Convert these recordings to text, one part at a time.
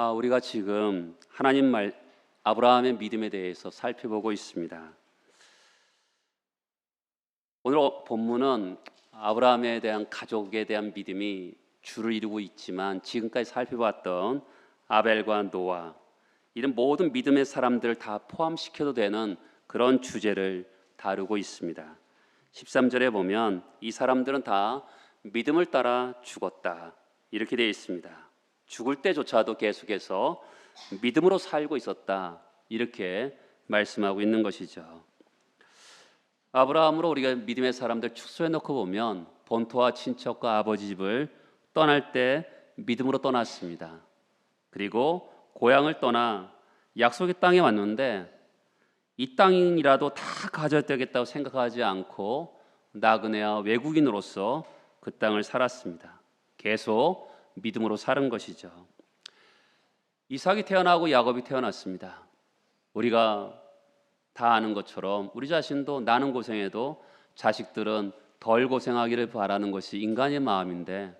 우리가 지금 하나님 아브라함의 믿음에 대해서 살펴보고 있습니다. 오늘 본문은 아브라함에 대한 가족에 대한 믿음이 주를 이루고 있지만 지금까지 살펴봤던 아벨과 노아 이런 모든 믿음의 사람들을 다 포함시켜도 되는 그런 주제를 다루고 있습니다. 13절에 보면 이 사람들은 다 믿음을 따라 죽었다 이렇게 되어 있습니다. 죽을 때조차도 계속해서 믿음으로 살고 있었다 이렇게 말씀하고 있는 것이죠. 아브라함으로 우리가 믿음의 사람들 축소해 놓고 보면 본토와 친척과 아버지 집을 떠날 때 믿음으로 떠났습니다. 그리고 고향을 떠나 약속의 땅에 왔는데 이 땅이라도 다 가져야 되겠다고 생각하지 않고 나그네와 외국인으로서 그 땅을 살았습니다. 계속 믿음으로 사는 것이죠. 이삭이 태어나고 야곱이 태어났습니다. 우리가 다 아는 것처럼 우리 자신도 나는 고생해도 자식들은 덜 고생하기를 바라는 것이 인간의 마음인데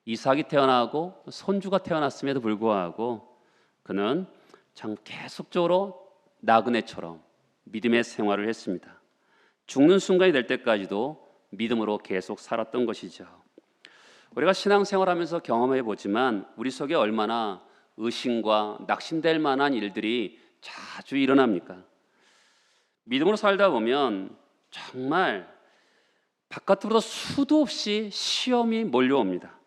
이삭이 태어나고 손주가 태어났음에도 불구하고 그는 참 계속적으로 나그네처럼 믿음의 생활을 했습니다. 죽는 순간이 될 때까지도 믿음으로 계속 살았던 것이죠. 우리가 신앙생활하면서 경험해 보지만 우리 속에 얼마나 의심과 낙심될 만한 일들이 자주 일어납니까? 믿음으로 살다 보면 정말 바깥으로도 수도 없이 시험이 몰려옵니다.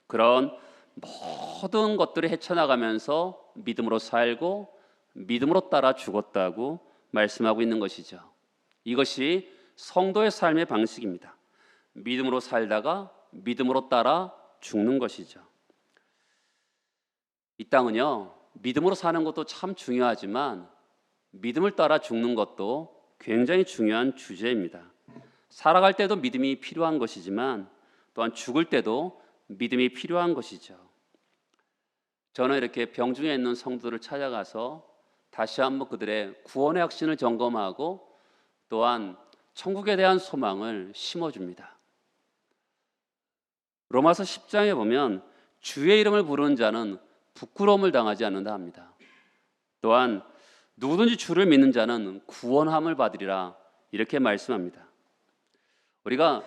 그런 모든 것들을 헤쳐나가면서 믿음으로 살고 믿음으로 따라 죽었다고 말씀하고 있는 것이죠. 이것이 성도의 삶의 방식입니다. 믿음으로 살다가 믿음으로 따라 죽는 것이죠. 이 땅은요, 믿음으로 사는 것도 참 중요하지만 믿음을 따라 죽는 것도 굉장히 중요한 주제입니다. 살아갈 때도 믿음이 필요한 것이지만 또한 죽을 때도 믿음이 필요한 것이죠. 저는 이렇게 병중에 있는 성도들을 찾아가서 다시 한번 그들의 구원의 확신을 점검하고 또한 천국에 대한 소망을 심어줍니다. 로마서 10장에 보면 주의 이름을 부르는 자는 부끄러움을 당하지 않는다 합니다. 또한 누구든지 주를 믿는 자는 구원함을 받으리라 이렇게 말씀합니다. 우리가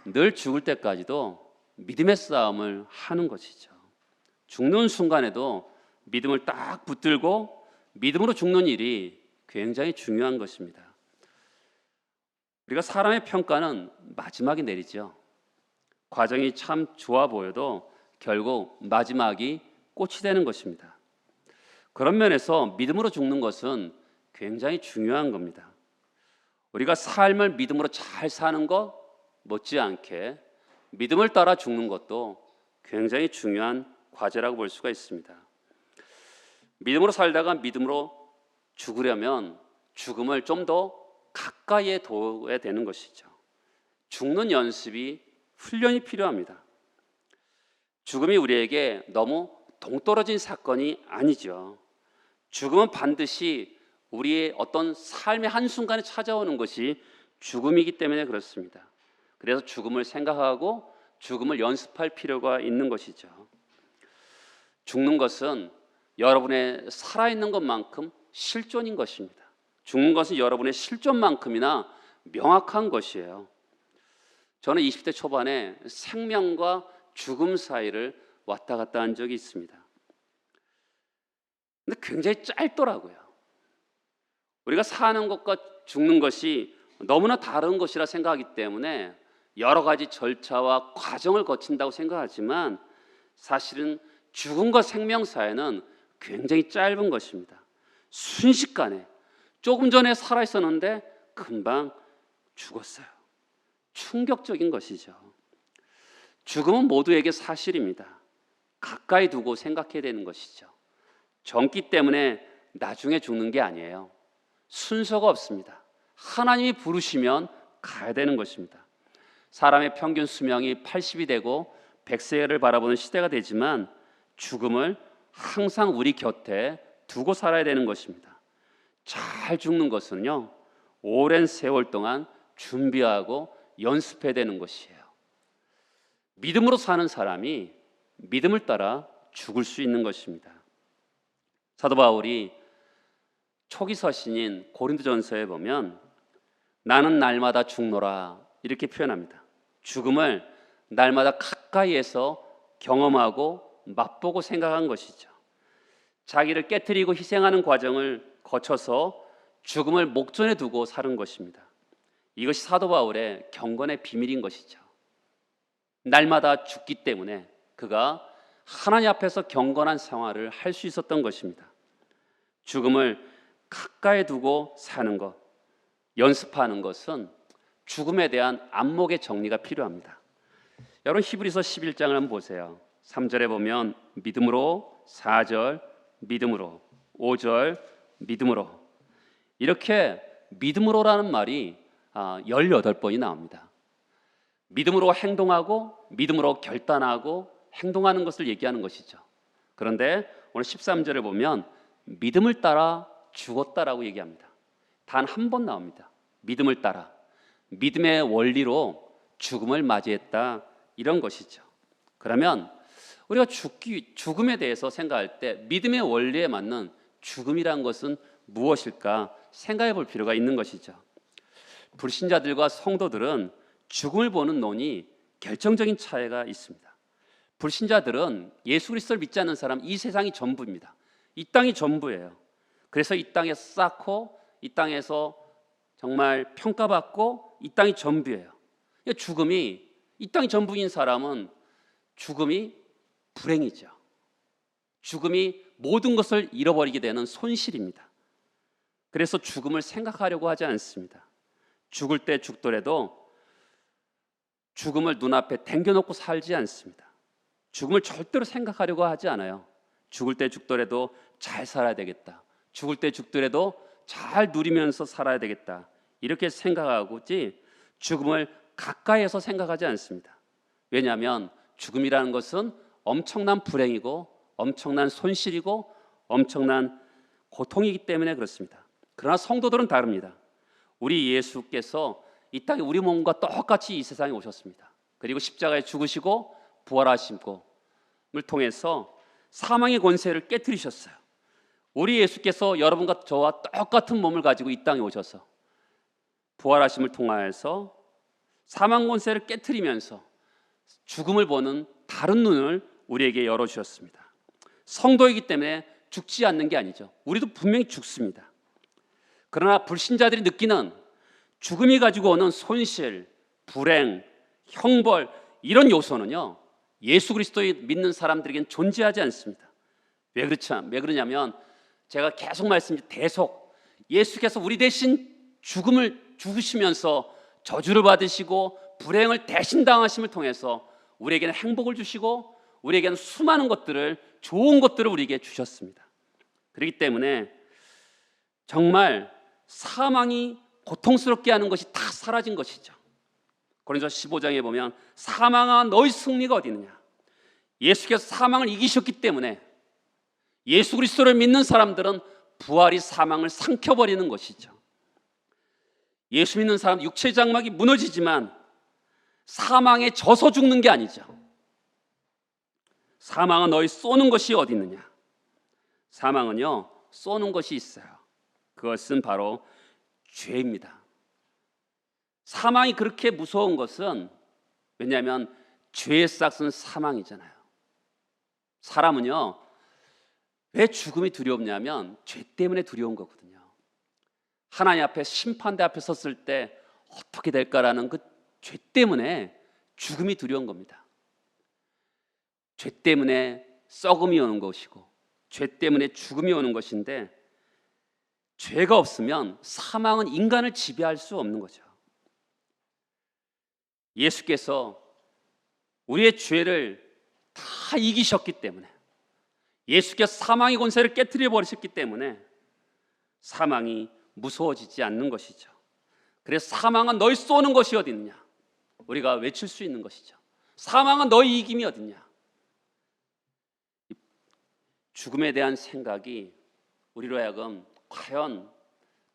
늘 죽을 때까지도 믿음의 싸움을 하는 것이죠. 죽는 순간에도 믿음을 딱 붙들고 믿음으로 죽는 일이 굉장히 중요한 것입니다. 우리가 사람의 평가는 마지막에 내리죠. 과정이 참 좋아 보여도 결국 마지막이 꽃이 되는 것입니다. 그런 면에서 믿음으로 죽는 것은 굉장히 중요한 겁니다. 우리가 삶을 믿음으로 잘 사는 것 못지않게 믿음을 따라 죽는 것도 굉장히 중요한 과제라고 볼 수가 있습니다. 믿음으로 살다가 믿음으로 죽으려면 죽음을 좀 더 가까이에 둬야 되는 것이죠. 죽는 연습이 훈련이 필요합니다. 죽음이 우리에게 너무 동떨어진 사건이 아니죠. 죽음은 반드시 우리의 어떤 삶의 한순간에 찾아오는 것이 죽음이기 때문에 그렇습니다. 그래서 죽음을 생각하고 죽음을 연습할 필요가 있는 것이죠. 죽는 것은 여러분의 살아있는 것만큼 실존인 것입니다. 죽는 것은 여러분의 실존만큼이나 명확한 것이에요. 저는 20대 초반에 생명과 죽음 사이를 왔다 갔다 한 적이 있습니다. 근데 굉장히 짧더라고요. 우리가 사는 것과 죽는 것이 너무나 다른 것이라 생각하기 때문에 여러 가지 절차와 과정을 거친다고 생각하지만 사실은 죽음과 생명 사이는 굉장히 짧은 것입니다. 순식간에 조금 전에 살아있었는데 금방 죽었어요. 충격적인 것이죠. 죽음은 모두에게 사실입니다. 가까이 두고 생각해야 되는 것이죠. 젊기 때문에 나중에 죽는 게 아니에요. 순서가 없습니다. 하나님이 부르시면 가야 되는 것입니다. 사람의 평균 수명이 80이 되고 100세를 바라보는 시대가 되지만 죽음을 항상 우리 곁에 두고 살아야 되는 것입니다. 잘 죽는 것은요, 오랜 세월 동안 준비하고 연습해야 되는 것이에요. 믿음으로 사는 사람이 믿음을 따라 죽을 수 있는 것입니다. 사도 바울이 초기 서신인 고린도전서에 보면 나는 날마다 죽노라 이렇게 표현합니다. 죽음을 날마다 가까이에서 경험하고 맛보고 생각한 것이죠. 자기를 깨트리고 희생하는 과정을 거쳐서 죽음을 목전에 두고 사는 것입니다. 이것이 사도 바울의 경건의 비밀인 것이죠. 날마다 죽기 때문에 그가 하나님 앞에서 경건한 생활을 할 수 있었던 것입니다. 죽음을 가까이 두고 사는 것, 연습하는 것은 죽음에 대한 안목의 정리가 필요합니다. 여러분 히브리서 11장을 한번 보세요. 3절에 보면 믿음으로, 4절 믿음으로, 5절 믿음으로, 이렇게 믿음으로라는 말이 18번이 나옵니다. 믿음으로 행동하고 믿음으로 결단하고 행동하는 것을 얘기하는 것이죠. 그런데 오늘 13절에 보면 믿음을 따라 죽었다라고 얘기합니다. 단 한 번 나옵니다. 믿음을 따라, 믿음의 원리로 죽음을 맞이했다, 이런 것이죠. 그러면 우리가 죽음에 대해서 생각할 때 믿음의 원리에 맞는 죽음이란 것은 무엇일까 생각해 볼 필요가 있는 것이죠. 불신자들과 성도들은 죽음을 보는 논이 결정적인 차이가 있습니다. 불신자들은 예수 그리스도를 믿지 않는 사람, 이 세상이 전부입니다. 이 땅이 전부예요. 그래서 이 땅에서 쌓고 이 땅에서 정말 평가받고 이 땅이 전부예요. 죽음이, 이 땅이 전부인 사람은 죽음이 불행이죠. 죽음이 모든 것을 잃어버리게 되는 손실입니다. 그래서 죽음을 생각하려고 하지 않습니다. 죽을 때 죽더라도 죽음을 눈앞에 댕겨놓고 살지 않습니다. 죽음을 절대로 생각하려고 하지 않아요. 죽을 때 죽더라도 잘 살아야 되겠다. 죽을 때 죽더라도 잘 누리면서 살아야 되겠다. 이렇게 생각하고지 죽음을 가까이에서 생각하지 않습니다. 왜냐하면 죽음이라는 것은 엄청난 불행이고 엄청난 손실이고 엄청난 고통이기 때문에 그렇습니다. 그러나 성도들은 다릅니다. 우리 예수께서 이 땅에 우리 몸과 똑같이 이 세상에 오셨습니다. 그리고 십자가에 죽으시고 부활하심을 통해서 사망의 권세를 깨뜨리셨어요. 우리 예수께서 여러분과 저와 똑같은 몸을 가지고 이 땅에 오셔서 부활하심을 통하여서 사망 권세를 깨뜨리면서 죽음을 보는 다른 눈을 우리에게 열어주셨습니다. 성도이기 때문에 죽지 않는 게 아니죠. 우리도 분명히 죽습니다. 그러나 불신자들이 느끼는 죽음이 가지고 오는 손실, 불행, 형벌, 이런 요소는요, 예수 그리스도를 믿는 사람들에게는 존재하지 않습니다. 왜 그러냐면 제가 계속 말씀드린 대속, 예수께서 우리 대신 죽음을 죽으시면서 저주를 받으시고 불행을 대신 당하심을 통해서 우리에게는 행복을 주시고 우리에게는 수많은 것들을, 좋은 것들을 우리에게 주셨습니다. 그렇기 때문에 정말 사망이 고통스럽게 하는 것이 다 사라진 것이죠. 고린도서 15장에 보면 사망아 너희 승리가 어디 있느냐. 예수께서 사망을 이기셨기 때문에 예수 그리스도를 믿는 사람들은 부활이 사망을 삼켜버리는 것이죠. 예수 믿는 사람 육체의 장막이 무너지지만 사망에 져서 죽는 게 아니죠. 사망은 너희 쏘는 것이 어디 있느냐. 사망은요, 쏘는 것이 있어요. 그것은 바로 죄입니다. 사망이 그렇게 무서운 것은 왜냐하면 죄의 싹은 사망이잖아요. 사람은요, 왜 죽음이 두렵냐면 죄 때문에 두려운 거거든요. 하나님 앞에, 심판대 앞에 섰을 때 어떻게 될까라는 그 죄 때문에 죽음이 두려운 겁니다. 죄 때문에 썩음이 오는 것이고 죄 때문에 죽음이 오는 것인데, 죄가 없으면 사망은 인간을 지배할 수 없는 거죠. 예수께서 우리의 죄를 다 이기셨기 때문에, 예수께서 사망의 권세를 깨뜨려 버리셨기 때문에 사망이 무서워지지 않는 것이죠. 그래서 사망은 너희 쏘는 것이 어디 있느냐, 우리가 외칠 수 있는 것이죠. 사망은 너희 이김이 어디냐. 죽음에 대한 생각이 우리로 하여금 과연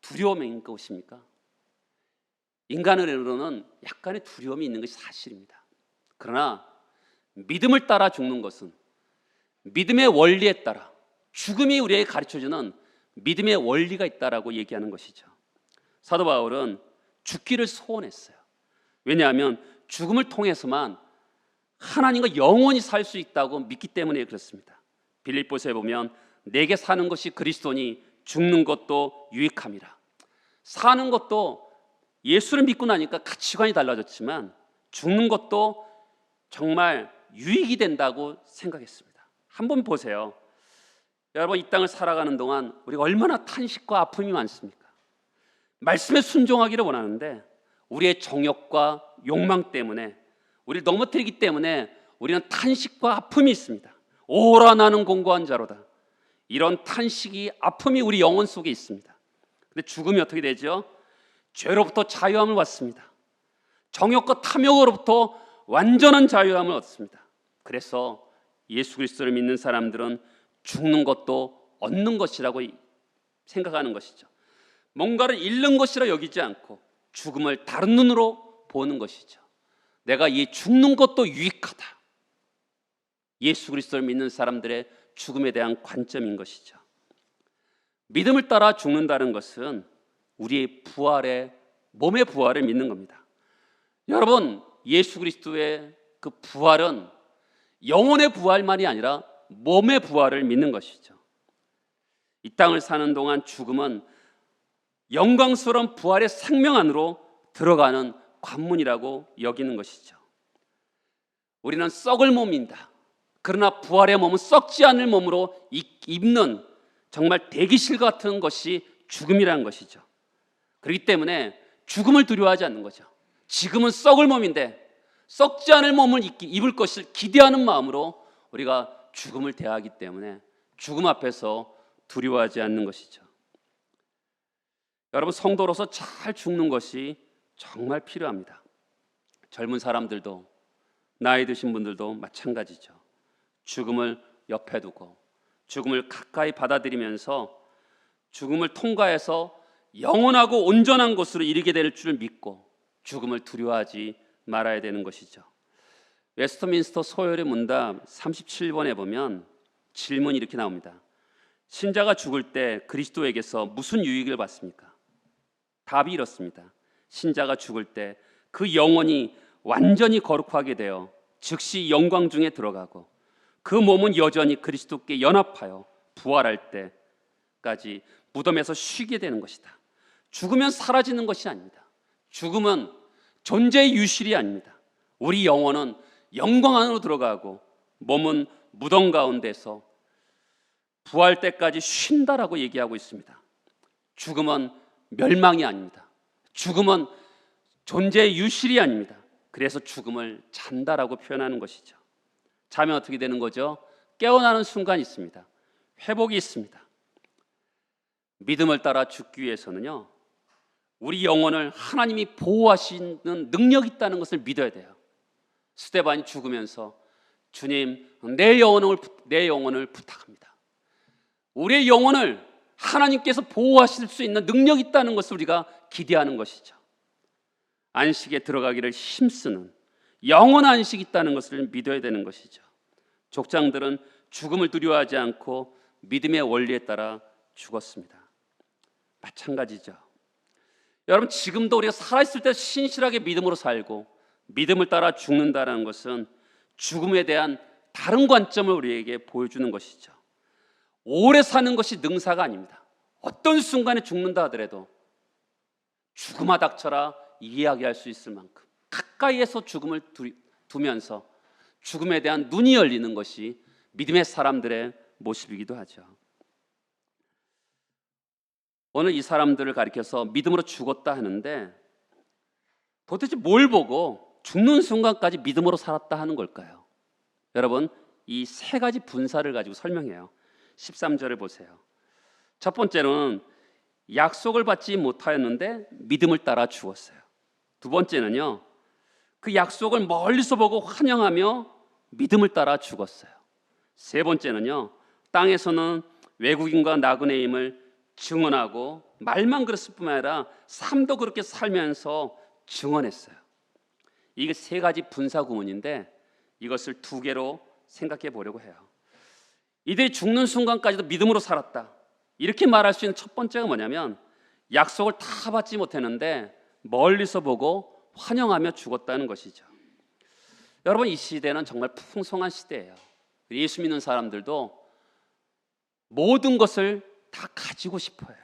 두려움인 것입니까? 인간으로는 약간의 두려움이 있는 것이 사실입니다. 그러나 믿음을 따라 죽는 것은, 믿음의 원리에 따라, 죽음이 우리에게 가르쳐주는 믿음의 원리가 있다라고 얘기하는 것이죠. 사도 바울은 죽기를 소원했어요. 왜냐하면 죽음을 통해서만 하나님과 영원히 살 수 있다고 믿기 때문에 그렇습니다. 빌립보서에 보면 내게 사는 것이 그리스도니 죽는 것도 유익함이라. 사는 것도 예수를 믿고 나니까 가치관이 달라졌지만 죽는 것도 정말 유익이 된다고 생각했습니다. 한번 보세요. 여러분, 이 땅을 살아가는 동안 우리가 얼마나 탄식과 아픔이 많습니까? 말씀에 순종하기를 원하는데 우리의 정욕과 욕망 때문에, 우리를 넘어뜨리기 때문에 우리는 탄식과 아픔이 있습니다. 오라 나는 공고한 자로다. 이런 탄식이, 아픔이 우리 영혼 속에 있습니다. 근데 죽음이 어떻게 되죠? 죄로부터 자유함을 받습니다. 정욕과 탐욕으로부터 완전한 자유함을 얻습니다. 그래서 예수 그리스도를 믿는 사람들은 죽는 것도 얻는 것이라고 생각하는 것이죠. 뭔가를 잃는 것이라 여기지 않고 죽음을 다른 눈으로 보는 것이죠. 내가 이 죽는 것도 유익하다. 예수 그리스도를 믿는 사람들의 죽음에 대한 관점인 것이죠. 믿음을 따라 죽는다는 것은 우리의 부활의, 몸의 부활을 믿는 겁니다. 여러분, 예수 그리스도의 그 부활은 영혼의 부활만이 아니라 몸의 부활을 믿는 것이죠. 이 땅을 사는 동안 죽음은 영광스러운 부활의 생명 안으로 들어가는 관문이라고 여기는 것이죠. 우리는 썩을 몸입니다. 그러나 부활의 몸은 썩지 않을 몸으로 입는 정말 대기실 같은 것이 죽음이라는 것이죠. 그렇기 때문에 죽음을 두려워하지 않는 거죠. 지금은 썩을 몸인데 썩지 않을 몸을 입을 것을 기대하는 마음으로 우리가 죽음을 대하기 때문에 죽음 앞에서 두려워하지 않는 것이죠. 여러분, 성도로서 잘 죽는 것이 정말 필요합니다. 젊은 사람들도 나이 드신 분들도 마찬가지죠. 죽음을 옆에 두고 죽음을 가까이 받아들이면서 죽음을 통과해서 영원하고 온전한 곳으로 이르게 될 줄 믿고 죽음을 두려워하지 말아야 되는 것이죠. 웨스트민스터 소열의 문답 37번에 보면 질문이 이렇게 나옵니다. 신자가 죽을 때 그리스도에게서 무슨 유익을 받습니까? 답이 이렇습니다. 신자가 죽을 때 그 영혼이 완전히 거룩하게 되어 즉시 영광 중에 들어가고 그 몸은 여전히 그리스도께 연합하여 부활할 때까지 무덤에서 쉬게 되는 것이다. 죽으면 사라지는 것이 아닙니다. 죽음은 존재의 유실이 아닙니다. 우리 영혼은 영광 안으로 들어가고 몸은 무덤 가운데서 부활 때까지 쉰다라고 얘기하고 있습니다. 죽음은 멸망이 아닙니다. 죽음은 존재의 유실이 아닙니다. 그래서 죽음을 잔다라고 표현하는 것이죠. 자면 어떻게 되는 거죠? 깨어나는 순간이 있습니다. 회복이 있습니다. 믿음을 따라 죽기 위해서는요, 우리 영혼을 하나님이 보호하시는 능력이 있다는 것을 믿어야 돼요. 스데반이 죽으면서 주님, 내 영혼을 부탁합니다. 우리의 영혼을 하나님께서 보호하실 수 있는 능력이 있다는 것을 우리가 기대하는 것이죠. 안식에 들어가기를 힘쓰는 영원한 안식이 있다는 것을 믿어야 되는 것이죠. 족장들은 죽음을 두려워하지 않고 믿음의 원리에 따라 죽었습니다. 마찬가지죠. 여러분, 지금도 우리가 살아있을 때 신실하게 믿음으로 살고 믿음을 따라 죽는다는 것은 죽음에 대한 다른 관점을 우리에게 보여주는 것이죠. 오래 사는 것이 능사가 아닙니다. 어떤 순간에 죽는다 하더라도 죽음아 닥쳐라 이야기할 수 있을 만큼 가까이에서 죽음을 두면서 죽음에 대한 눈이 열리는 것이 믿음의 사람들의 모습이기도 하죠. 오늘 이 사람들을 가리켜서 믿음으로 죽었다 하는데 도대체 뭘 보고 죽는 순간까지 믿음으로 살았다 하는 걸까요? 여러분, 이 세 가지 분사를 가지고 설명해요. 13절을 보세요. 첫 번째는 약속을 받지 못하였는데 믿음을 따라 죽었어요. 두 번째는요, 그 약속을 멀리서 보고 환영하며 믿음을 따라 죽었어요. 세 번째는요, 땅에서는 외국인과 나그네임을 증언하고 말만 그랬을 뿐만 아니라 삶도 그렇게 살면서 증언했어요. 이게 세 가지 분사 구문인데 이것을 두 개로 생각해 보려고 해요. 이들이 죽는 순간까지도 믿음으로 살았다. 이렇게 말할 수 있는 첫 번째가 뭐냐면 약속을 다 받지 못했는데 멀리서 보고 환영하며 죽었다는 것이죠. 여러분, 이 시대는 정말 풍성한 시대예요. 예수 믿는 사람들도 모든 것을 다 가지고 싶어요.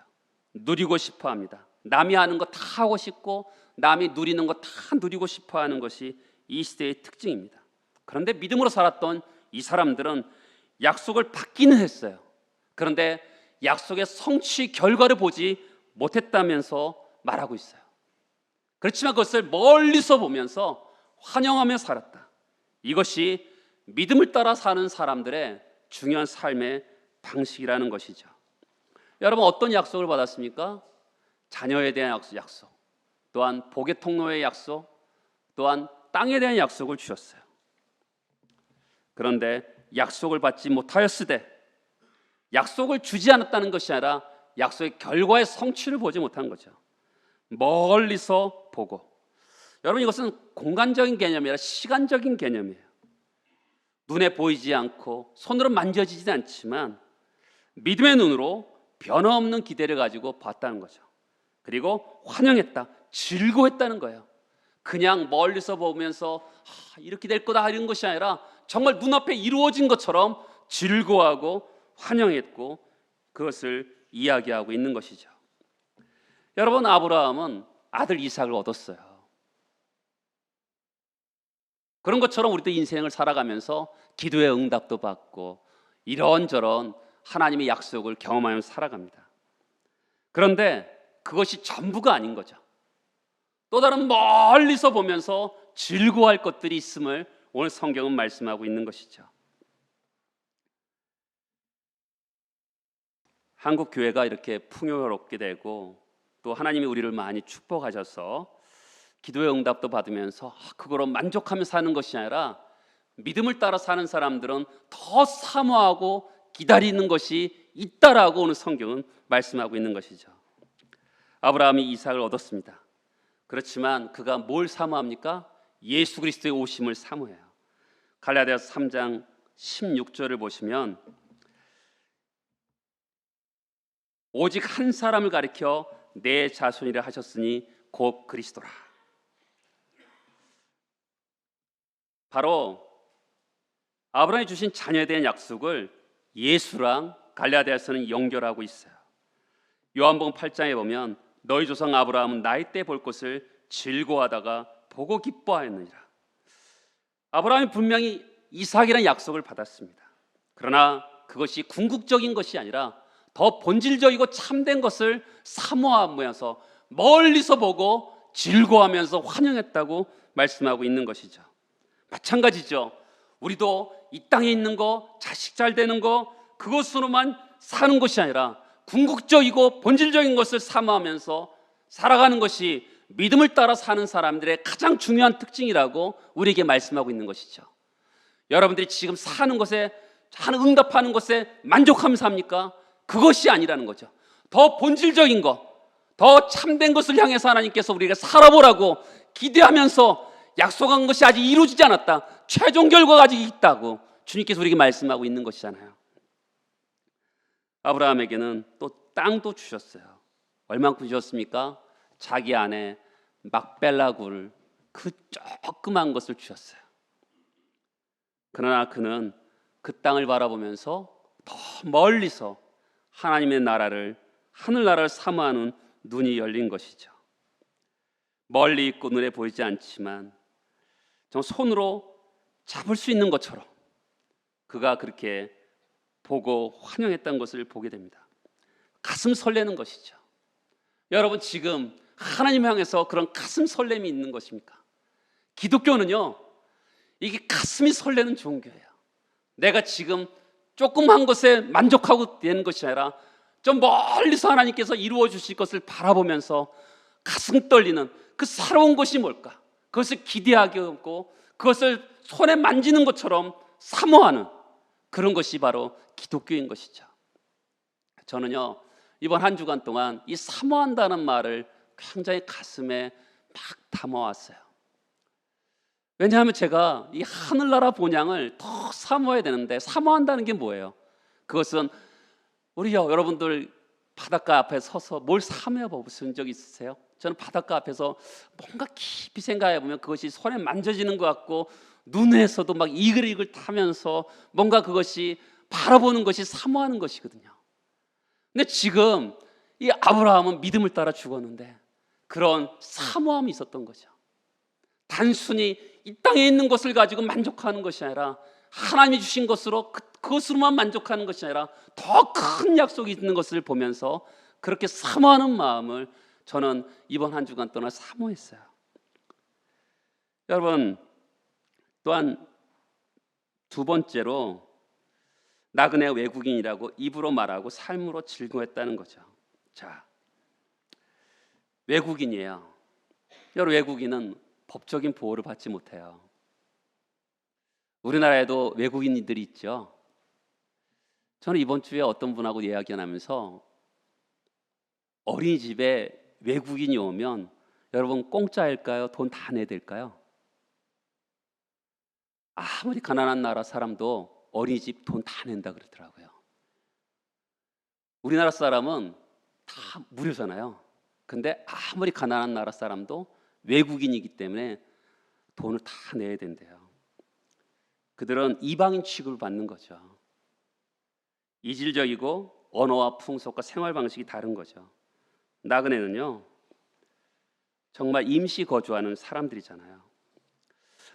누리고 싶어 합니다. 남이 하는 거 다 하고 싶고 남이 누리는 거 다 누리고 싶어 하는 것이 이 시대의 특징입니다. 그런데 믿음으로 살았던 이 사람들은 약속을 받기는 했어요. 그런데 약속의 성취 결과를 보지 못했다면서 말하고 있어요. 그렇지만 그것을 멀리서 보면서 환영하며 살았다. 이것이 믿음을 따라 사는 사람들의 중요한 삶의 방식이라는 것이죠. 여러분, 어떤 약속을 받았습니까? 자녀에 대한 약속, 또한 복의 통로의 약속, 또한 땅에 대한 약속을 주셨어요. 그런데 약속을 받지 못하였으되, 약속을 주지 않았다는 것이 아니라 약속의 결과의 성취를 보지 못한 거죠. 멀리서 보고. 여러분, 이것은 공간적인 개념이 아니라 시간적인 개념이에요. 눈에 보이지 않고 손으로 만져지지 않지만 믿음의 눈으로 변함없는 기대를 가지고 봤다는 거죠. 그리고 환영했다, 즐거워했다는 거예요. 그냥 멀리서 보면서 이렇게 될 거다 이런 것이 아니라 정말 눈앞에 이루어진 것처럼 즐거워하고 환영했고 그것을 이야기하고 있는 것이죠. 여러분, 아브라함은 아들 이삭을 얻었어요. 그런 것처럼 우리도 인생을 살아가면서 기도의 응답도 받고 이런저런 하나님의 약속을 경험하면서 살아갑니다. 그런데 그것이 전부가 아닌 거죠. 또 다른 멀리서 보면서 즐거워할 것들이 있음을 오늘 성경은 말씀하고 있는 것이죠. 한국 교회가 이렇게 풍요롭게 되고 또 하나님이 우리를 많이 축복하셔서 기도의 응답도 받으면서 그거로 만족하며 사는 것이 아니라 믿음을 따라 사는 사람들은 더 사모하고 기다리는 것이 있다라고 오늘 성경은 말씀하고 있는 것이죠. 아브라함이 이삭을 얻었습니다. 그렇지만 그가 뭘 사모합니까? 예수 그리스도의 오심을 사모해요. 갈라디아서 3장 16절을 보시면 오직 한 사람을 가리켜 내 자손이라 하셨으니 곧 그리스도라. 바로 아브라함이 주신 자녀에 대한 약속을 예수랑 갈라디아서는 연결하고 있어요. 요한복음 8장에 보면 너희 조상 아브라함은 나이 때 볼 것을 즐거워하다가 보고 기뻐하였느니라. 아브라함이 분명히 이삭이라는 약속을 받았습니다. 그러나 그것이 궁극적인 것이 아니라 더 본질적이고 참된 것을 사모하면서 멀리서 보고 즐거워하면서 환영했다고 말씀하고 있는 것이죠. 마찬가지죠. 우리도 이 땅에 있는 거, 자식 잘 되는 거, 그것으로만 사는 것이 아니라 궁극적이고 본질적인 것을 사모하면서 살아가는 것이 믿음을 따라 사는 사람들의 가장 중요한 특징이라고 우리에게 말씀하고 있는 것이죠. 여러분들이 지금 사는 것에, 하는 응답하는 것에 만족하면서 삽니까? 그것이 아니라는 거죠. 더 본질적인 것, 더 참된 것을 향해서 하나님께서 우리가 살아보라고 기대하면서 약속한 것이 아직 이루어지지 않았다, 최종 결과가 아직 있다고 주님께서 우리에게 말씀하고 있는 것이잖아요. 아브라함에게는 또 땅도 주셨어요. 얼만큼 주셨습니까? 자기 아내 막벨라 굴, 그 조그만 것을 주셨어요. 그러나 그는 그 땅을 바라보면서 더 멀리서 하나님의 나라를, 하늘나라를 사모하는 눈이 열린 것이죠. 멀리 있고 눈에 보이지 않지만 정 손으로 잡을 수 있는 것처럼 그가 그렇게 보고 환영했던 것을 보게 됩니다. 가슴 설레는 것이죠. 여러분, 지금 하나님 향해서 그런 가슴 설렘이 있는 것입니까? 기독교는요, 이게 가슴이 설레는 종교예요. 내가 지금 조그만 것에 만족하고 되는 것이 아니라 좀 멀리서 하나님께서 이루어 주실 것을 바라보면서 가슴 떨리는 그 새로운 것이 뭘까? 그것을 기대하게 하고 그것을 손에 만지는 것처럼 사모하는 그런 것이 바로 기독교인 것이죠. 저는요, 이번 한 주간 동안 이 사모한다는 말을 굉장히 가슴에 막 담아왔어요. 왜냐하면 제가 이 하늘나라 본향을 더 사모해야 되는데, 사모한다는 게 뭐예요? 그것은 우리요, 여러분들 바닷가 앞에 서서 뭘 사며 보신 적 있으세요? 저는 바닷가 앞에서 뭔가 깊이 생각해 보면 그것이 손에 만져지는 것 같고 눈에서도 막 이글이글 타면서 뭔가 그것이 바라보는 것이 사모하는 것이거든요. 근데 지금 이 아브라함은 믿음을 따라 죽었는데 그런 사모함이 있었던 거죠. 단순히 이 땅에 있는 것을 가지고 만족하는 것이 아니라 하나님이 주신 것으로 그것으로만 만족하는 것이 아니라 더 큰 약속이 있는 것을 보면서 그렇게 사모하는 마음을 저는 이번 한 주간 동안 사모했어요. 여러분, 또한 두 번째로 나그네 외국인이라고 입으로 말하고 삶으로 즐거워했다는 거죠. 자, 외국인이에요. 여러분, 외국인은 법적인 보호를 받지 못해요. 우리나라에도 외국인들이 있죠. 저는 이번 주에 어떤 분하고 이야기 나누면서 어린이집에 외국인이 오면 여러분 공짜일까요? 돈 다 내야 될까요? 아무리 가난한 나라 사람도 어린이집 돈 다 낸다 그러더라고요. 우리나라 사람은 다 무료잖아요. 근데 아무리 가난한 나라 사람도 외국인이기 때문에 돈을 다 내야 된대요. 그들은 이방인 취급을 받는 거죠. 이질적이고 언어와 풍속과 생활 방식이 다른 거죠. 나그네는요, 정말 임시 거주하는 사람들이잖아요.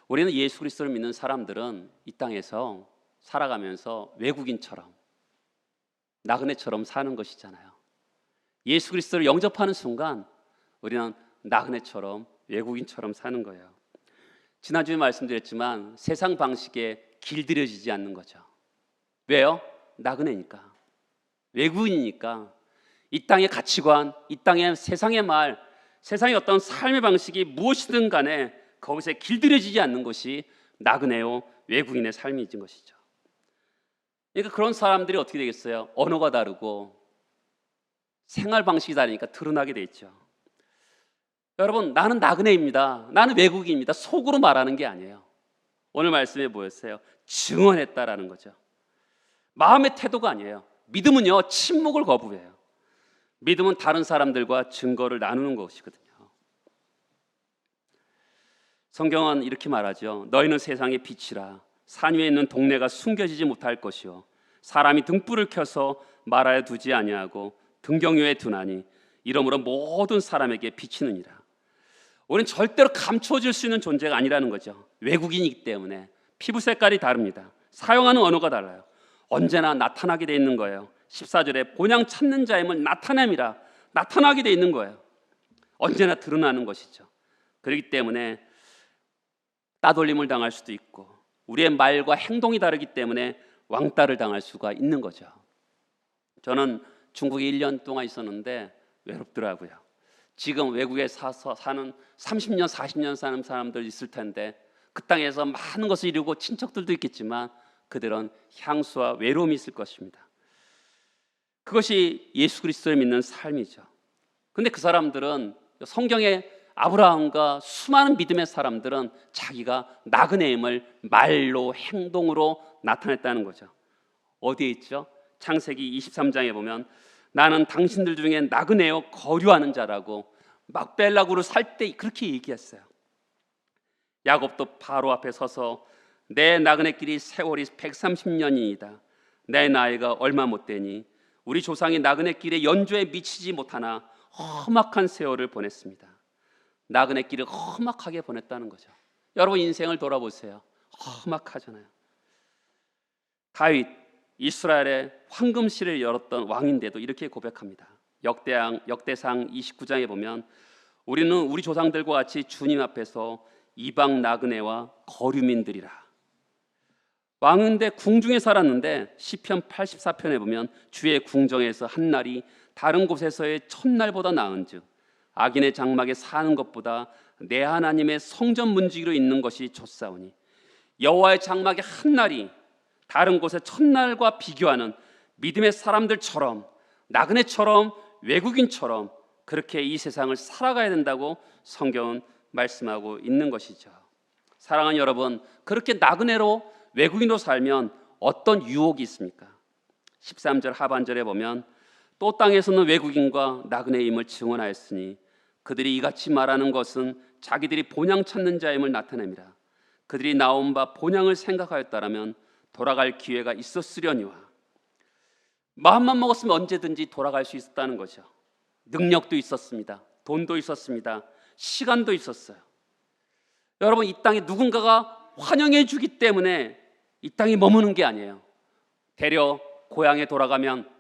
우리는 예수 그리스도를 믿는 사람들은 이 땅에서 살아가면서 외국인처럼 나그네처럼 사는 것이잖아요. 예수 그리스도를 영접하는 순간 우리는 나그네처럼 외국인처럼 사는 거예요. 지난주에 말씀드렸지만 세상 방식에 길들여지지 않는 거죠. 왜요? 나그네니까, 외국인이니까 이 땅의 가치관, 이 땅의 세상의 말, 세상의 어떤 삶의 방식이 무엇이든 간에 거기서 길들여지지 않는 것이 나그네요 외국인의 삶인 것이죠. 그러니까 그런 사람들이 어떻게 되겠어요? 언어가 다르고 생활 방식이 다르니까 드러나게 돼 있죠. 여러분, 나는 나그네입니다, 나는 외국인입니다, 속으로 말하는 게 아니에요. 오늘 말씀에 뭐였어요? 증언했다라는 거죠. 마음의 태도가 아니에요. 믿음은요, 침묵을 거부해요. 믿음은 다른 사람들과 증거를 나누는 것이거든요. 성경은 이렇게 말하죠. 너희는 세상의 빛이라. 산 위에 있는 동네가 숨겨지지 못할 것이요 사람이 등불을 켜서 말하여 두지 아니하고 등경유에 두나니 이러므로 모든 사람에게 비치느니라. 우리는 절대로 감춰질 수 있는 존재가 아니라는 거죠. 외국인이기 때문에 피부 색깔이 다릅니다. 사용하는 언어가 달라요. 언제나 나타나게 돼 있는 거예요. 14절에 본향 찾는 자임을 나타냄이라, 나타나게 돼 있는 거예요. 언제나 드러나는 것이죠. 그렇기 때문에 따돌림을 당할 수도 있고 우리의 말과 행동이 다르기 때문에 왕따를 당할 수가 있는 거죠. 저는 중국에 1년 동안 있었는데 외롭더라고요. 지금 외국에 사는 30년, 40년 사는 사람들 있을 텐데 그 땅에서 많은 것을 이루고 친척들도 있겠지만 그들은 향수와 외로움이 있을 것입니다. 그것이 예수 그리스도를 믿는 삶이죠. 근데 그 사람들은 성경에 아브라함과 수많은 믿음의 사람들은 자기가 나그네임을 말로 행동으로 나타냈다는 거죠. 어디에 있죠? 창세기 23장에 보면 나는 당신들 중에 나그네요 거류하는 자라고 막벨라구를 살 때 그렇게 얘기했어요. 야곱도 바로 앞에 서서 내 나그네길이 세월이 130년이다. 내 나이가 얼마 못 되니 우리 조상이 나그네길의 연조에 미치지 못하나 험악한 세월을 보냈습니다. 나그네길을 험악하게 보냈다는 거죠. 여러분 인생을 돌아보세요. 험악하잖아요. 다윗, 이스라엘의 황금실을 열었던 왕인데도 이렇게 고백합니다. 역대상 29장에 보면 우리는 우리 조상들과 같이 주님 앞에서 이방 나그네와 거류민들이라. 왕인데 궁중에 살았는데 시편 84편에 보면 주의 궁정에서 한 날이 다른 곳에서의 첫날보다 나은즉 악인의 장막에 사는 것보다 내 하나님의 성전 문지기로 있는 것이 좋사오니 여호와의 장막에 한 날이 다른 곳의 첫날과 비교하는 믿음의 사람들처럼 나그네처럼 외국인처럼 그렇게 이 세상을 살아가야 된다고 성경은 말씀하고 있는 것이죠. 사랑하는 여러분, 그렇게 나그네로 외국인으로 살면 어떤 유혹이 있습니까? 13절 하반절에 보면 또 땅에서는 외국인과 나그네의 임을 증언하였으니 그들이 이같이 말하는 것은 자기들이 본향 찾는 자임을 나타냅니다. 그들이 나온 바 본향을 생각하였다라면 돌아갈 기회가 있었으려니와. 마음만 먹었으면 언제든지 돌아갈 수 있었다는 거죠. 능력도 있었습니다. 돈도 있었습니다. 시간도 있었어요. 여러분, 이 땅에 누군가가 환영해 주기 때문에 이 땅에 머무는 게 아니에요. 되려 고향에 돌아가면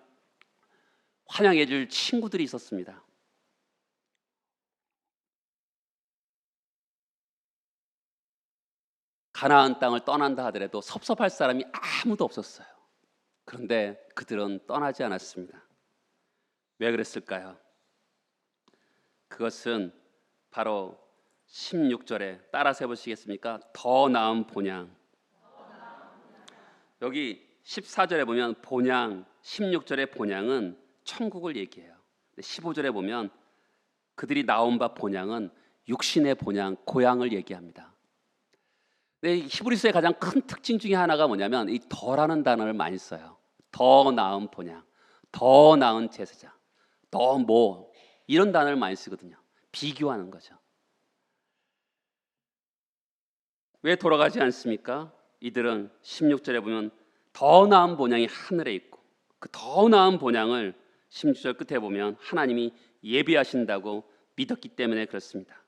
환영해 줄 친구들이 있었습니다. 가나안 땅을 떠난다 하더라도 섭섭할 사람이 아무도 없었어요. 그런데 그들은 떠나지 않았습니다. 왜 그랬을까요? 그것은 바로 16절에 따라서 해보시겠습니까? 더 나은 본향. 여기 14절에 보면 본향, 16절의 본향은 천국을 얘기해요. 15절에 보면 그들이 나온 바 본향은 육신의 본향, 고향을 얘기합니다. 히브리서의 가장 큰 특징 중에 하나가 뭐냐면 이 더라는 단어를 많이 써요. 더 나은 본향, 더 나은 제사장, 더 뭐 이런 단어를 많이 쓰거든요. 비교하는 거죠. 왜 돌아가지 않습니까? 이들은 16절에 보면 더 나은 본향이 하늘에 있고 그 더 나은 본향을 16절 끝에 보면 하나님이 예비하신다고 믿었기 때문에 그렇습니다.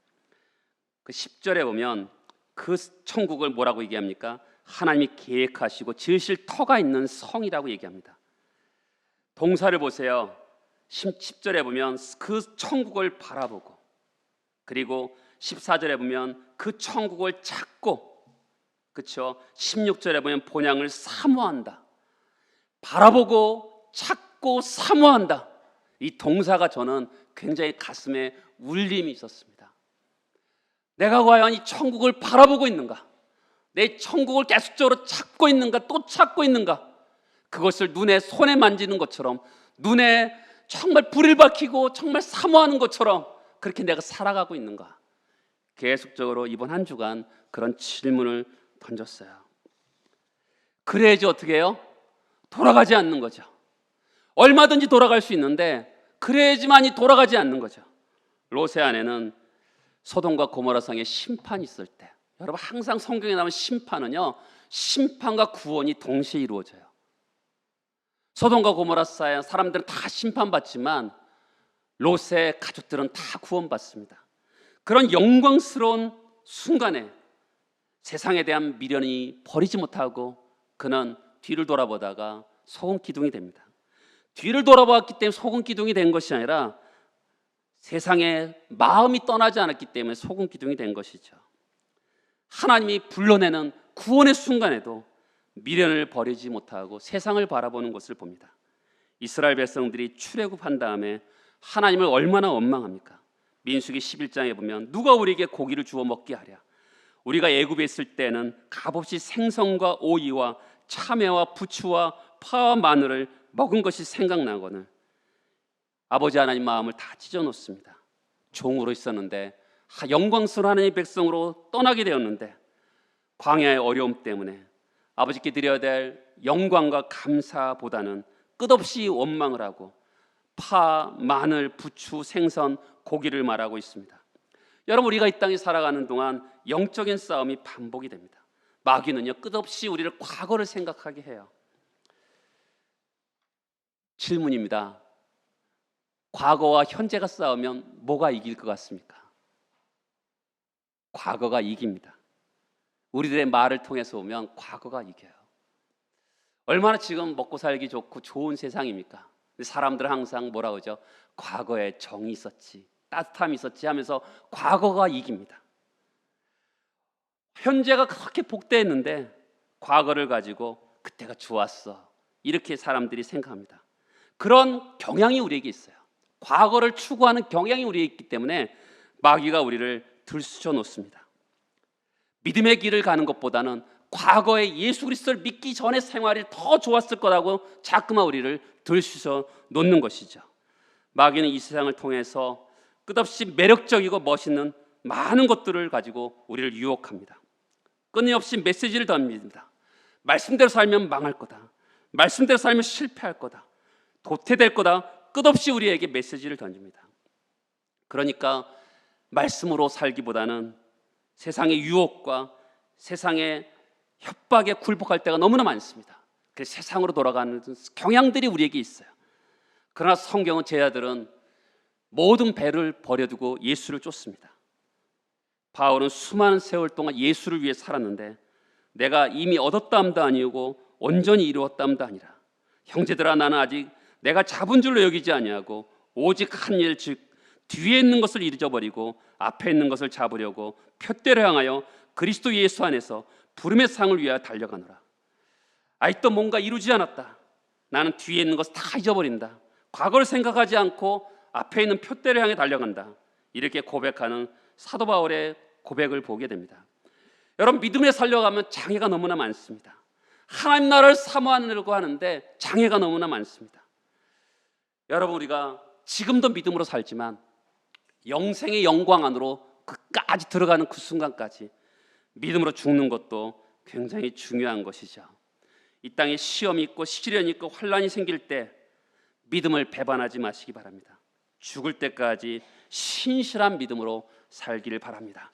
그 10절에 보면 그 천국을 뭐라고 얘기합니까? 하나님이 계획하시고 지으실 터가 있는 성이라고 얘기합니다. 동사를 보세요. 10절에 보면 그 천국을 바라보고, 그리고 14절에 보면 그 천국을 찾고, 그렇죠? 16절에 보면 본향을 사모한다. 바라보고 찾고 사모한다. 이 동사가 저는 굉장히 가슴에 울림이 있었습니다. 내가 과연 이 천국을 바라보고 있는가? 내 천국을 계속적으로 찾고 있는가? 또 찾고 있는가? 그것을 눈에 손에 만지는 것처럼, 눈에 정말 불을 밝히고 정말 사모하는 것처럼 그렇게 내가 살아가고 있는가? 계속적으로 이번 한 주간 그런 질문을 던졌어요. 그래야지 어떻게 해요? 돌아가지 않는 거죠. 얼마든지 돌아갈 수 있는데 그래야지만이 돌아가지 않는 거죠. 롯의 아내는 소돔과 고모라 성에 심판이 있을 때, 여러분 항상 성경에 나오는 심판은요, 심판과 구원이 동시에 이루어져요. 소돔과 고모라 사람들은 다 심판받지만 롯의 가족들은 다 구원받습니다. 그런 영광스러운 순간에 세상에 대한 미련이 버리지 못하고 그는 뒤를 돌아보다가 소금 기둥이 됩니다. 뒤를 돌아보았기 때문에 소금 기둥이 된 것이 아니라 세상에 마음이 떠나지 않았기 때문에 소금 기둥이 된 것이죠. 하나님이 불러내는 구원의 순간에도 미련을 버리지 못하고 세상을 바라보는 것을 봅니다. 이스라엘 백성들이 출애굽한 다음에 하나님을 얼마나 원망합니까? 민수기 11장에 보면 누가 우리에게 고기를 주워 먹게 하랴? 우리가 애굽에 있을 때는 값없이 생선과 오이와 참외와 부추와 파와 마늘을 먹은 것이 생각나거늘 아버지 하나님 마음을 다 찢어놓습니다. 종으로 있었는데 영광스러운 하나님의 백성으로 떠나게 되었는데 광야의 어려움 때문에 아버지께 드려야 될 영광과 감사보다는 끝없이 원망을 하고 파, 마늘, 부추, 생선, 고기를 말하고 있습니다. 여러분, 우리가 이 땅에 살아가는 동안 영적인 싸움이 반복이 됩니다. 마귀는요, 끝없이 우리를 과거를 생각하게 해요. 질문입니다. 과거와 현재가 싸우면 뭐가 이길 것 같습니까? 과거가 이깁니다. 우리들의 말을 통해서 보면 과거가 이겨요. 얼마나 지금 먹고 살기 좋고 좋은 세상입니까? 사람들은 항상 뭐라 그러죠? 과거에 정이 있었지, 따뜻함이 있었지 하면서 과거가 이깁니다. 현재가 그렇게 복대했는데 과거를 가지고 그때가 좋았어, 이렇게 사람들이 생각합니다. 그런 경향이 우리에게 있어요. 과거를 추구하는 경향이 우리에게 있기 때문에 마귀가 우리를 들쑤셔 놓습니다. 믿음의 길을 가는 것보다는 과거에 예수 그리스도를 믿기 전의 생활이 더 좋았을 거라고 자꾸만 우리를 들쑤셔 놓는 것이죠. 마귀는 이 세상을 통해서 끝없이 매력적이고 멋있는 많은 것들을 가지고 우리를 유혹합니다. 끊임없이 메시지를 던집니다. 말씀대로 살면 망할 거다. 말씀대로 살면 실패할 거다, 도태될 거다, 끝없이 우리에게 메시지를 던집니다. 그러니까 말씀으로 살기보다는 세상의 유혹과 세상의 협박에 굴복할 때가 너무나 많습니다. 그래서 세상으로 돌아가는 경향들이 우리에게 있어요. 그러나 성경은 제자들은 모든 배를 버려두고 예수를 쫓습니다. 바울은 수많은 세월 동안 예수를 위해 살았는데 내가 이미 얻었다함도 아니고 온전히 이루었다함도 아니라 형제들아 나는 아직 내가 잡은 줄로 여기지 아니하고 오직 한 일 즉 뒤에 있는 것을 잊어버리고 앞에 있는 것을 잡으려고 표대를 향하여 그리스도 예수 안에서 부름의 상을 위하여 달려가노라. 아직도 뭔가 이루지 않았다. 나는 뒤에 있는 것을 다 잊어버린다. 과거를 생각하지 않고 앞에 있는 표대를 향해 달려간다. 이렇게 고백하는 사도 바울의 고백을 보게 됩니다. 여러분, 믿음에 살려가면 장애가 너무나 많습니다. 하나님 나라를 사모하려고 하는데 장애가 너무나 많습니다. 여러분, 우리가 지금도 믿음으로 살지만 영생의 영광 안으로 끝까지 들어가는 그 순간까지 믿음으로 죽는 것도 굉장히 중요한 것이죠. 이 땅에 시험이 있고 시련이 있고 환란이 생길 때 믿음을 배반하지 마시기 바랍니다. 죽을 때까지 신실한 믿음으로 살기를 바랍니다.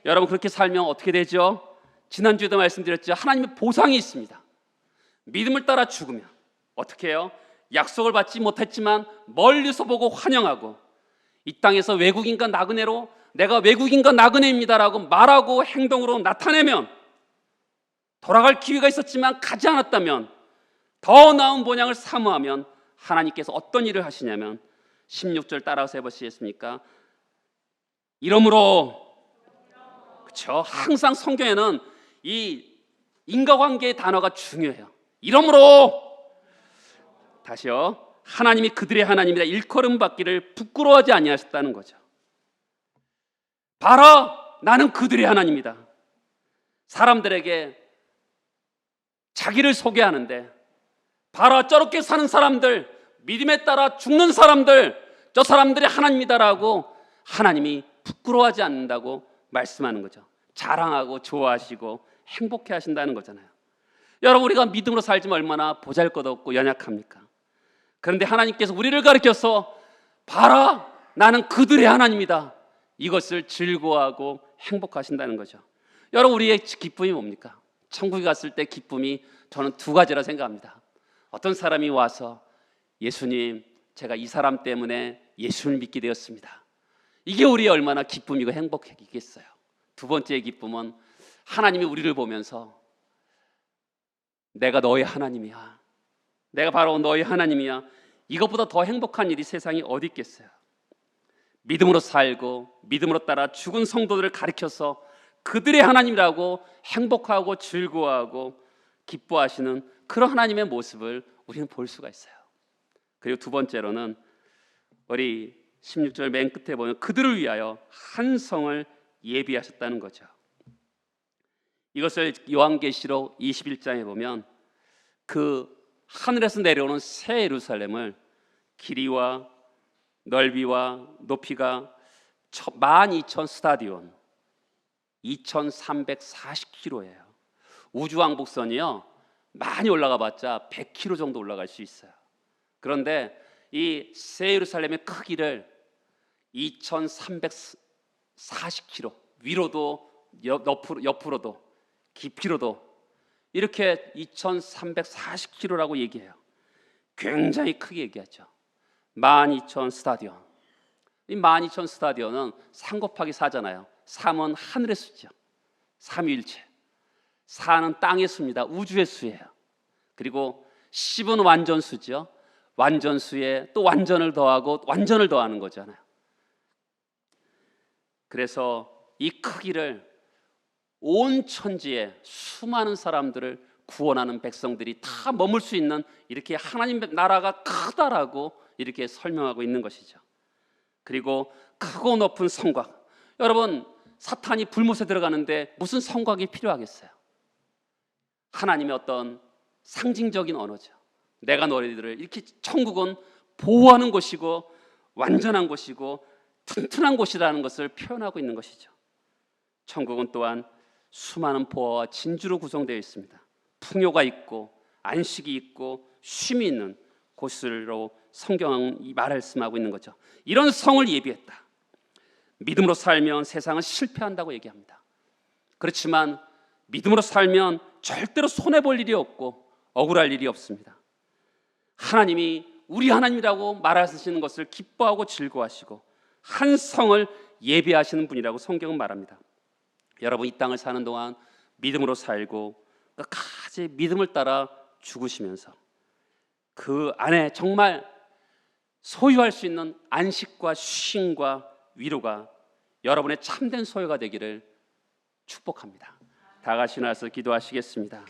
여러분, 그렇게 살면 어떻게 되죠? 지난주에도 말씀드렸죠. 하나님의 보상이 있습니다. 믿음을 따라 죽으면 어떻게 해요? 약속을 받지 못했지만 멀리서 보고 환영하고 이 땅에서 외국인과 나그네로 내가 외국인과 나그네입니다라고 말하고 행동으로 나타내면 돌아갈 기회가 있었지만 가지 않았다면 더 나은 본향을 사모하면 하나님께서 어떤 일을 하시냐면 16절 따라서 해보시겠습니까? 이러므로, 그렇죠? 항상 성경에는 이 인과관계의 단어가 중요해요. 이러므로, 다시요, 하나님이 그들의 하나님이라 일컬음 받기를 부끄러워하지 아니하셨다는 거죠. 봐라, 나는 그들의 하나님이다. 사람들에게 자기를 소개하는데 봐라, 저렇게 사는 사람들, 믿음에 따라 죽는 사람들, 저 사람들이 하나님이다라고 하나님이 부끄러워하지 않는다고 말씀하는 거죠. 자랑하고 좋아하시고 행복해 하신다는 거잖아요. 여러분, 우리가 믿음으로 살지만 얼마나 보잘것없고 연약합니까? 그런데 하나님께서 우리를 가르쳐서 봐라, 나는 그들의 하나님이다, 이것을 즐거워하고 행복하신다는 거죠. 여러분, 우리의 기쁨이 뭡니까? 천국에 갔을 때 기쁨이 저는 두 가지라 생각합니다. 어떤 사람이 와서 예수님, 제가 이 사람 때문에 예수를 믿게 되었습니다. 이게 우리의 얼마나 기쁨이고 행복이겠어요. 두 번째의 기쁨은 하나님이 우리를 보면서 내가 너의 하나님이야, 내가 바로 너의 하나님이야, 이것보다 더 행복한 일이 세상에 어디 있겠어요. 믿음으로 살고 믿음으로 따라 죽은 성도들을 가르쳐서 그들의 하나님이라고 행복하고 즐거워하고 기뻐하시는 그런 하나님의 모습을 우리는 볼 수가 있어요. 그리고 두 번째로는 우리 16절 맨 끝에 보면 그들을 위하여 한 성을 예비하셨다는 거죠. 이것을 요한계시록 21장에 보면 그 하늘에서 내려오는 새 예루살렘을 길이와 넓이와 높이가 12,000 스타디온, 2,340km예요. 우주왕복선이요, 많이 올라가 봤자 100km 정도 올라갈 수 있어요. 그런데 이 새 예루살렘의 크기를 2,340km, 위로도 옆으로도 깊이로도 이렇게 2,340km라고 얘기해요. 굉장히 크게 얘기하죠. 12,000 스타디온. 이 12,000 스타디온은 3 곱하기 4잖아요. 3은 하늘의 수죠. 삼위일체. 4는 땅의 수입니다. 우주의 수예요. 그리고 10은 완전수죠. 완전수에 또 완전을 더하고 완전을 더하는 거잖아요. 그래서 이 크기를 온 천지에 수많은 사람들을 구원하는 백성들이 다 머물 수 있는, 이렇게 하나님 나라가 크다라고 이렇게 설명하고 있는 것이죠. 그리고 크고 높은 성곽. 여러분, 사탄이 불못에 들어가는데 무슨 성곽이 필요하겠어요? 하나님의 어떤 상징적인 언어죠. 내가 너희들을 이렇게, 천국은 보호하는 곳이고 완전한 곳이고 튼튼한 곳이라는 것을 표현하고 있는 것이죠. 천국은 또한 수많은 보화와 진주로 구성되어 있습니다. 풍요가 있고 안식이 있고 쉼이 있는 곳으로 성경은 이 말씀하고 있는 거죠. 이런 성을 예비했다. 믿음으로 살면 세상은 실패한다고 얘기합니다. 그렇지만 믿음으로 살면 절대로 손해볼 일이 없고 억울할 일이 없습니다. 하나님이 우리 하나님이라고 말하시는 것을 기뻐하고 즐거워하시고 한 성을 예비하시는 분이라고 성경은 말합니다. 여러분, 이 땅을 사는 동안 믿음으로 살고 끝까지 믿음을 따라 죽으시면서 그 안에 정말 소유할 수 있는 안식과 쉼과 위로가 여러분의 참된 소유가 되기를 축복합니다. 다 같이 나와서 기도하시겠습니다.